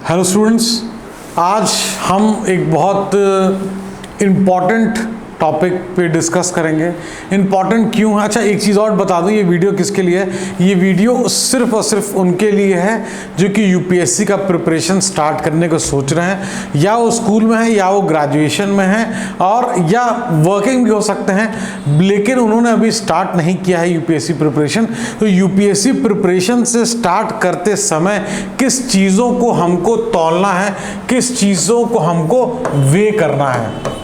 Hello students, आज हम एक बहुत इम्पॉर्टेंट टॉपिक पे डिस्कस करेंगे। इम्पॉर्टेंट क्यों है? अच्छा, एक चीज़ और बता दूं, ये वीडियो किसके लिए है? ये वीडियो सिर्फ और सिर्फ उनके लिए है जो कि यूपीएससी का प्रिपरेशन स्टार्ट करने को सोच रहे हैं, या वो स्कूल में है या वो ग्रेजुएशन में है और या वर्किंग भी हो सकते हैं, लेकिन उन्होंने अभी स्टार्ट नहीं किया है यूपीएससी प्रिपरेशन। तो यूपीएससी प्रिपरेशन से स्टार्ट करते समय किस चीज़ों को हमको तौलना है, किस चीज़ों को हमको वे करना है।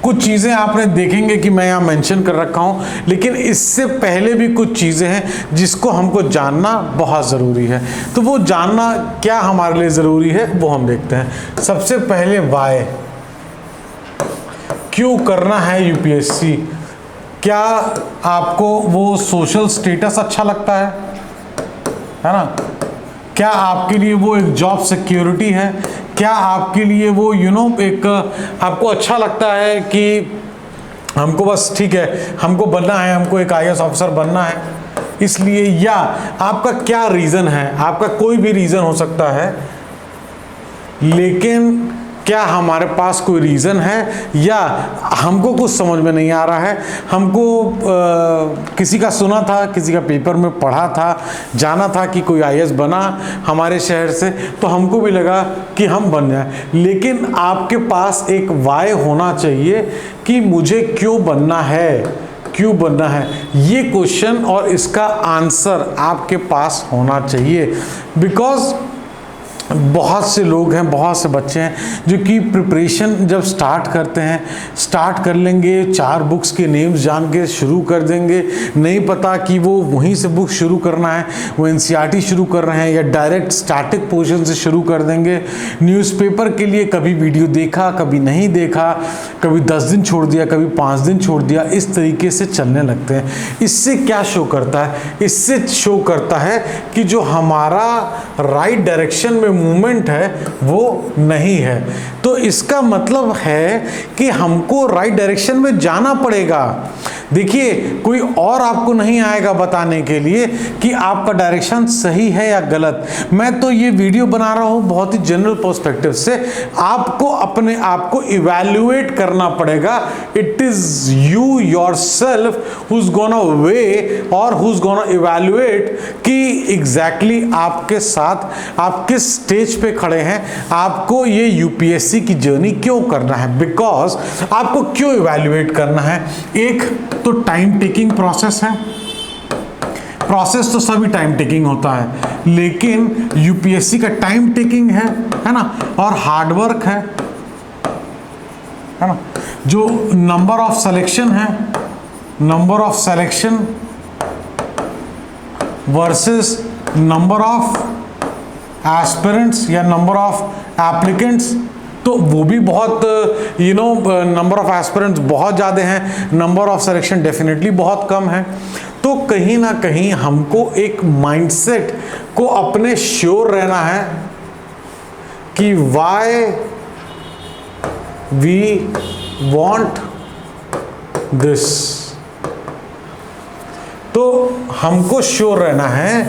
कुछ चीज़ें आपने देखेंगे कि मैं यहाँ मेंशन कर रखा हूँ, लेकिन इससे पहले भी कुछ चीज़ें हैं जिसको हमको जानना बहुत ज़रूरी है। तो वो जानना क्या हमारे लिए ज़रूरी है वो हम देखते हैं। सबसे पहले वाई, क्यों करना है यूपीएससी? क्या आपको वो सोशल स्टेटस अच्छा लगता है ना? क्या आपके लिए वो एक जॉब सिक्योरिटी है? क्या आपके लिए वो एक आपको अच्छा लगता है कि हमको बस ठीक है, हमको बनना है, हमको एक आईएएस ऑफिसर बनना है इसलिए? या आपका क्या रीज़न है? आपका कोई भी रीज़न हो सकता है, लेकिन क्या हमारे पास कोई रीज़न है या हमको कुछ समझ में नहीं आ रहा है? हमको किसी का सुना था, किसी का पेपर में पढ़ा था, जाना था कि कोई आईएएस बना हमारे शहर से, तो हमको भी लगा कि हम बन जाए। लेकिन आपके पास एक वाई होना चाहिए कि मुझे क्यों बनना है, क्यों बनना है, ये क्वेश्चन और इसका आंसर आपके पास होना चाहिए। बिकॉज बहुत से लोग हैं, बहुत से बच्चे हैं जो कि प्रिपरेशन जब स्टार्ट करते हैं, स्टार्ट कर लेंगे, 4 बुक्स के नेम्स जान के शुरू कर देंगे, नहीं पता कि वो वहीं से बुक शुरू करना है, वो एनसीईआरटी शुरू कर रहे हैं या डायरेक्ट स्टैटिक पोर्शन से शुरू कर देंगे। न्यूज़पेपर के लिए कभी वीडियो देखा, कभी नहीं देखा, कभी 10 दिन छोड़ दिया, कभी 5 दिन छोड़ दिया, इस तरीके से चलने लगते हैं। इससे क्या शो करता है? इससे शो करता है कि जो हमारा राइट डायरेक्शन में मूवमेंट है वो नहीं है। तो इसका मतलब है कि हमको राइट डायरेक्शन में जाना पड़ेगा। देखिए, कोई और आपको नहीं आएगा बताने के लिए कि आपका डायरेक्शन सही है या गलत। मैं तो ये वीडियो बना रहा हूँ बहुत ही जनरल पर्सपेक्टिव से। आपको अपने आप को इवैल्यूएट करना पड़ेगा। It is you yourself who is gonna weigh और हु इज गोना इवैल्यूएट कि एग्जैक्टली आपके साथ आप किस स्टेज पे खड़े हैं, आपको ये यूपीएससी की जर्नी क्यों करना है। बिकॉज आपको क्यों इवैल्यूएट करना है? एक तो टाइम टेकिंग प्रोसेस है। प्रोसेस तो सभी टाइम टेकिंग होता है, लेकिन यूपीएससी का टाइम टेकिंग है ना, और हार्ड वर्क है ना। जो नंबर ऑफ सिलेक्शन है, number of selection versus number of aspirants या नंबर ऑफ एप्लीकेंट्स, तो वो भी बहुत नंबर ऑफ एस्पिरेंट्स बहुत ज़्यादा हैं, नंबर ऑफ सिलेक्शन डेफिनेटली बहुत कम है। तो कहीं ना कहीं हमको एक माइंडसेट को अपने श्योर रहना है कि व्हाई वी वांट दिस। तो हमको श्योर रहना है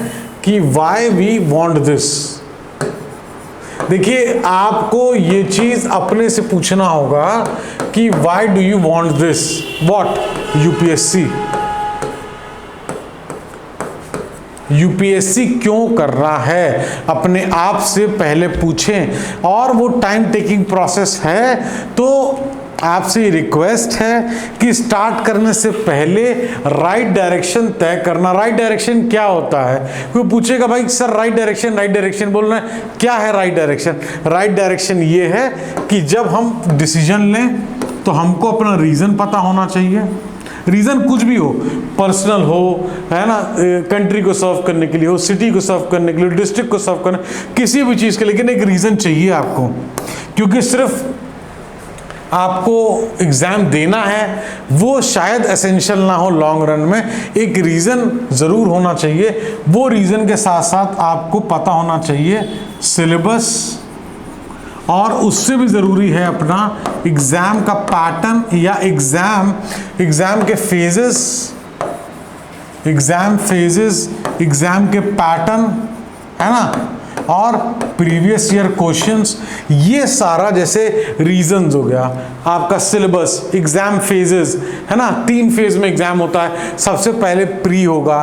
कि व्हाई वी वांट दिस। देखिए, आपको ये चीज अपने से पूछना होगा कि why do you want this, what UPSC, UPSC क्यों कर रहा है, अपने आप से पहले पूछें। और वो टाइम टेकिंग प्रोसेस है, तो आपसे रिक्वेस्ट है कि स्टार्ट करने से पहले राइट डायरेक्शन तय करना। राइट डायरेक्शन क्या होता है? कोई पूछेगा भाई सर राइट डायरेक्शन बोल रहे हैं, क्या है राइट डायरेक्शन? राइट डायरेक्शन ये है कि जब हम डिसीजन लें तो हमको अपना रीज़न पता होना चाहिए। रीज़न कुछ भी हो, पर्सनल हो, है ना, कंट्री को सर्व करने के लिए हो, सिटी को सर्व करने के लिए, डिस्ट्रिक्ट को सर्व करने, किसी भी चीज़ के, लेकिन एक रीज़न चाहिए आपको। क्योंकि सिर्फ आपको एग्ज़ाम देना है वो शायद एसेंशियल ना हो लॉन्ग रन में, एक रीज़न ज़रूर होना चाहिए। वो रीज़न के साथ साथ आपको पता होना चाहिए सिलेबस, और उससे भी ज़रूरी है अपना एग्ज़ाम का पैटर्न या एग्ज़ाम के फेजेस, एग्ज़ाम के पैटर्न, है ना। और प्रीवियस ईयर क्वेश्चंस, ये सारा जैसे रीजंस हो गया, आपका सिलेबस, एग्जाम फेजेस है ना, 3 फेज में एग्जाम होता है। सबसे पहले प्री होगा,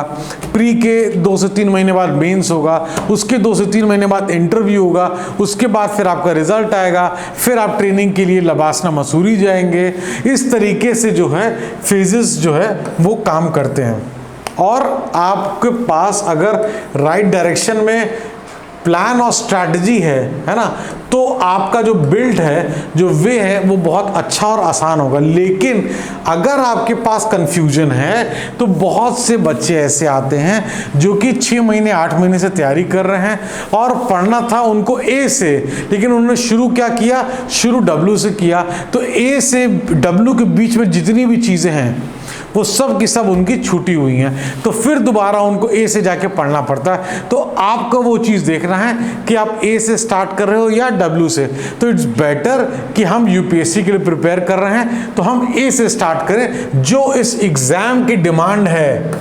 प्री के 2 से 3 महीने बाद मेंस होगा, उसके 2 से 3 महीने बाद इंटरव्यू होगा, उसके बाद फिर आपका रिजल्ट आएगा, फिर आप ट्रेनिंग के लिए लबासना मसूरी जाएंगे। इस तरीके से जो है फेजेस जो है वो काम करते हैं। और आपके पास अगर राइट डायरेक्शन में प्लान और स्ट्रैटेजी है ना, तो आपका जो बिल्ड है, जो वे है, वो बहुत अच्छा और आसान होगा। लेकिन अगर आपके पास कंफ्यूजन है तो बहुत से बच्चे ऐसे आते हैं जो कि 6 महीने 8 महीने से तैयारी कर रहे हैं और पढ़ना था उनको ए से, लेकिन उन्होंने शुरू क्या किया, शुरू डब्ल्यू से किया। तो ए से डब्ल्यू के बीच में जितनी भी चीज़ें हैं वो सब की सब उनकी छूटी हुई हैं, तो फिर दोबारा उनको ए से जाके पढ़ना पड़ता है। तो आपको वो चीज़ देखना है कि आप ए से स्टार्ट कर रहे हो या डब्ल्यू से। तो इट्स बेटर कि हम यूपीएससी के लिए प्रिपेयर कर रहे हैं तो हम ए से स्टार्ट करें, जो इस एग्ज़ाम की डिमांड है,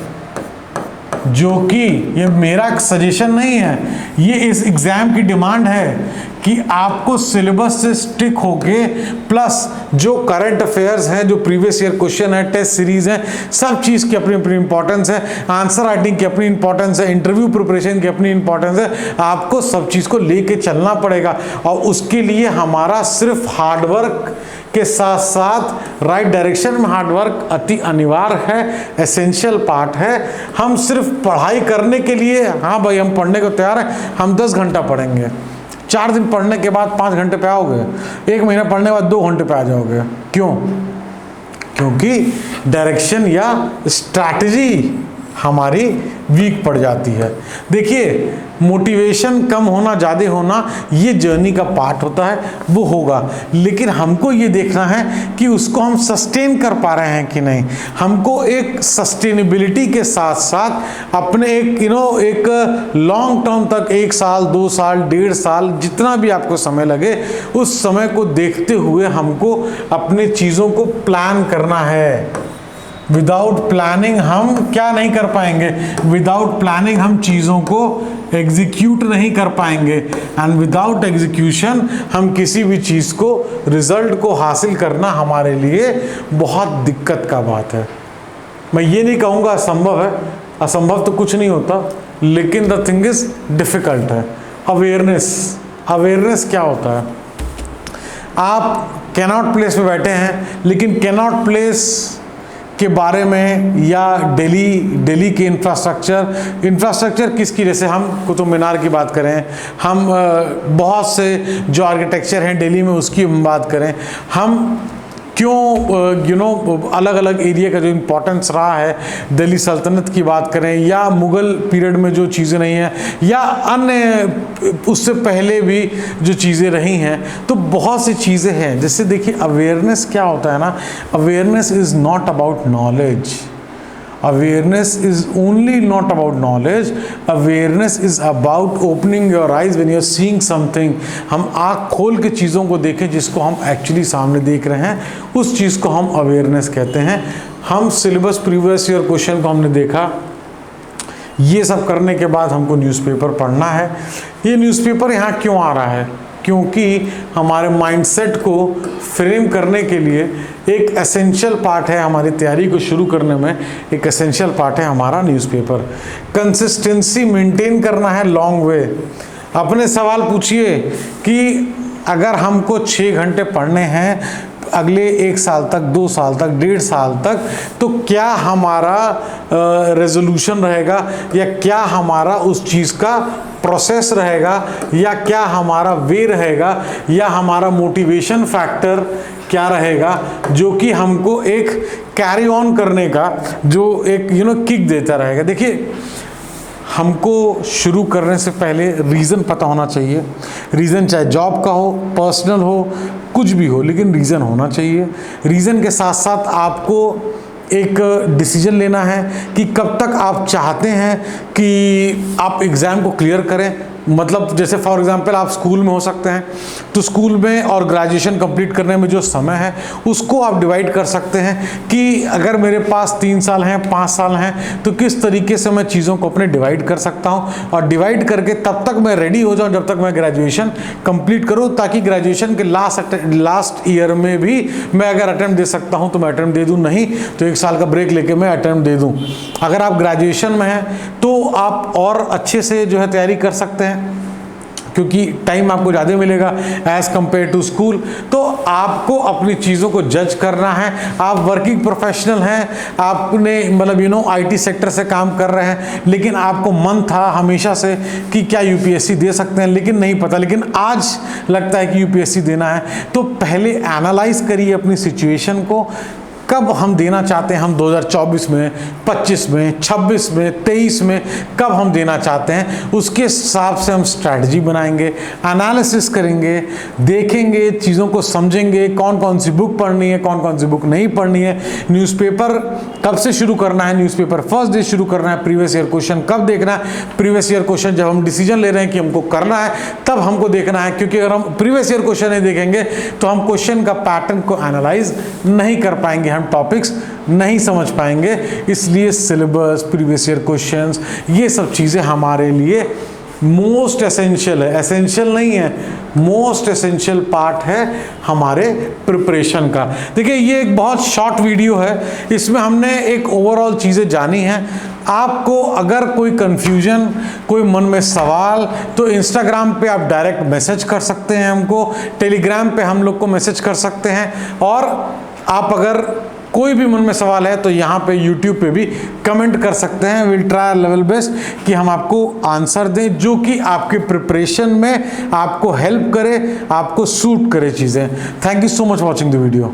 जो कि ये मेरा सजेशन नहीं है, ये इस एग्ज़ाम की डिमांड है कि आपको सिलेबस से स्टिक होके प्लस जो करंट अफेयर्स हैं, जो प्रीवियस ईयर क्वेश्चन है, टेस्ट सीरीज है, सब चीज़ की अपनी अपनी इंपॉर्टेंस है, आंसर राइटिंग की अपनी इंपॉर्टेंस है, इंटरव्यू प्रिपरेशन की अपनी इंपॉर्टेंस है। आपको सब चीज़ को लेके चलना पड़ेगा और उसके लिए हमारा सिर्फ हार्डवर्क के साथ साथ राइट डायरेक्शन में हार्डवर्क अति अनिवार्य है, एसेंशियल पार्ट है। हम सिर्फ पढ़ाई करने के लिए, हाँ भाई हम पढ़ने को तैयार हैं, हम 10 घंटा पढ़ेंगे, 4 दिन पढ़ने के बाद 5 घंटे पे आओगे, 1 महीना पढ़ने के बाद 2 घंटे पे आ जाओगे। क्यों? क्योंकि डायरेक्शन या स्ट्रैटेजी हमारी वीक पड़ जाती है। देखिए, मोटिवेशन कम होना, ज़्यादा होना, ये जर्नी का पार्ट होता है, वो होगा, लेकिन हमको ये देखना है कि उसको हम सस्टेन कर पा रहे हैं कि नहीं। हमको एक सस्टेनेबिलिटी के साथ साथ अपने एक एक लॉन्ग टर्म तक, 1 साल 2 साल 1.5 साल, जितना भी आपको समय लगे, उस समय को देखते हुए हमको अपने चीज़ों को प्लान करना है। विदाउट प्लानिंग हम क्या नहीं कर पाएंगे, विदाउट प्लानिंग हम चीज़ों को एग्जीक्यूट नहीं कर पाएंगे, एंड विदाउट एग्जीक्यूशन हम किसी भी चीज़ को, रिजल्ट को हासिल करना हमारे लिए बहुत दिक्कत का बात है। मैं ये नहीं कहूँगा असंभव है, असंभव तो कुछ नहीं होता, लेकिन द थिंग इज डिफ़िकल्ट है। अवेयरनेस क्या होता है? आप कैनॉट प्लेस में बैठे हैं, लेकिन कैनॉट प्लेस के बारे में या दिल्ली के इंफ्रास्ट्रक्चर किसकी, जैसे हम कुतुब मीनार की बात करें, हम बहुत से जो आर्किटेक्चर हैं दिल्ली में उसकी बात करें, हम क्यों अलग अलग एरिया का जो इम्पोर्टेंस रहा है, दिल्ली सल्तनत की बात करें या मुग़ल पीरियड में जो चीज़ें नहीं हैं या अन्य उससे पहले भी जो चीज़ें रही हैं, तो बहुत सी चीज़ें हैं। जैसे देखिए, अवेयरनेस क्या होता है ना, awareness is not about knowledge, awareness is only not about knowledge, awareness is about opening your eyes when you're seeing something। हम आँख खोल के चीज़ों को देखें जिसको हम एक्चुअली सामने देख रहे हैं, उस चीज़ को हम अवेयरनेस कहते हैं। हम सिलेबस, प्रीवियस ईयर क्वेश्चन को हमने देखा, ये सब करने के बाद हमको न्यूज़पेपर पढ़ना है। ये न्यूज़पेपर यहाँ क्यों आ रहा है? क्योंकि हमारे माइंडसेट को फ्रेम करने के लिए एक एसेंशियल पार्ट है, हमारी तैयारी को शुरू करने में एक एसेंशियल पार्ट है हमारा न्यूज़पेपर। कंसिस्टेंसी मेंटेन करना है लॉन्ग वे। अपने सवाल पूछिए कि अगर हमको 6 घंटे पढ़ने हैं अगले 1 साल तक, 2 साल तक, 1.5 साल तक, तो क्या हमारा रेजोल्यूशन रहेगा या क्या हमारा उस चीज़ का प्रोसेस रहेगा या क्या हमारा वे रहेगा या हमारा मोटिवेशन फैक्टर क्या रहेगा, जो कि हमको एक कैरी ऑन करने का जो एक किक देता रहेगा। देखिए, हमको शुरू करने से पहले रीज़न पता होना चाहिए। रीज़न चाहे जॉब का हो, पर्सनल हो, कुछ भी हो, लेकिन रीज़न होना चाहिए। रीज़न के साथ साथ आपको एक डिसीजन लेना है कि कब तक आप चाहते हैं कि आप एग्ज़ाम को क्लियर करें, मतलब जैसे फॉर एग्जांपल आप स्कूल में हो सकते हैं, तो स्कूल में और ग्रेजुएशन कंप्लीट करने में जो समय है उसको आप डिवाइड कर सकते हैं कि अगर मेरे पास 3 साल हैं, 5 साल हैं, तो किस तरीके से मैं चीज़ों को अपने डिवाइड कर सकता हूँ, और डिवाइड करके तब तक मैं रेडी हो जाऊँ जब तक मैं ग्रेजुएशन कंप्लीट करूँ, ताकि ग्रेजुएशन के लास्ट ईयर में भी मैं अगर अटेम्प्ट दे सकता हूँ तो मैं अटेम्प्ट दे दूँ, नहीं तो 1 साल का ब्रेक लेके मैं अटेम्प्ट दे दूँ। अगर आप ग्रेजुएशन में हैं तो आप और अच्छे से जो है तैयारी कर सकते हैं, क्योंकि टाइम आपको ज़्यादा मिलेगा एज़ कम्पेयर टू स्कूल। तो आपको अपनी चीज़ों को जज करना है। आप वर्किंग प्रोफेशनल हैं, आपने मतलब आईटी सेक्टर से काम कर रहे हैं, लेकिन आपको मन था हमेशा से कि क्या यूपीएससी दे सकते हैं, लेकिन नहीं पता, लेकिन आज लगता है कि यूपीएससी देना है। तो पहले एनालाइज करिए अपनी सिचुएशन को, कब हम देना चाहते हैं, हम 2024 में, 25 में, 26 में, 23 में कब हम देना चाहते हैं, उसके हिसाब से हम स्ट्रैटेजी बनाएंगे, एनालिसिस करेंगे, देखेंगे, चीज़ों को समझेंगे, कौन कौन सी बुक पढ़नी है, कौन कौन सी बुक नहीं पढ़नी है, न्यूज़पेपर कब से शुरू करना है, न्यूज़पेपर फर्स्ट डे शुरू करना है, प्रीवियस ईयर क्वेश्चन कब देखना है। प्रीवियस ईयर क्वेश्चन जब हम डिसीजन ले रहे हैं कि हमको करना है तब हमको देखना है, क्योंकि अगर हम प्रीवियस ईयर क्वेश्चन नहीं देखेंगे तो हम क्वेश्चन का पैटर्न को एनालाइज नहीं कर पाएंगे, हम टॉपिक्स नहीं समझ पाएंगे। इसलिए सिलेबस, प्रीवियस ईयर क्वेश्चंस, ये सब चीज़ें हमारे लिए मोस्ट एसेंशियल है, एसेंशियल नहीं है, मोस्ट एसेंशियल पार्ट है हमारे प्रिपरेशन का। देखिए ये एक बहुत शॉर्ट वीडियो है, इसमें हमने एक ओवरऑल चीज़ें जानी हैं। आपको अगर कोई कंफ्यूजन, कोई मन में सवाल, तो इंस्टाग्राम पे आप डायरेक्ट मैसेज कर सकते हैं हमको, टेलीग्राम पे हम लोग को मैसेज कर सकते हैं, और आप अगर कोई भी मन में सवाल है तो यहाँ पे YouTube पे भी कमेंट कर सकते हैं। विल ट्राई लेवल बेस्ट कि हम आपको आंसर दें जो कि आपके प्रिपरेशन में आपको हेल्प करे, आपको सूट करे चीज़ें। Thank you so much watching the video.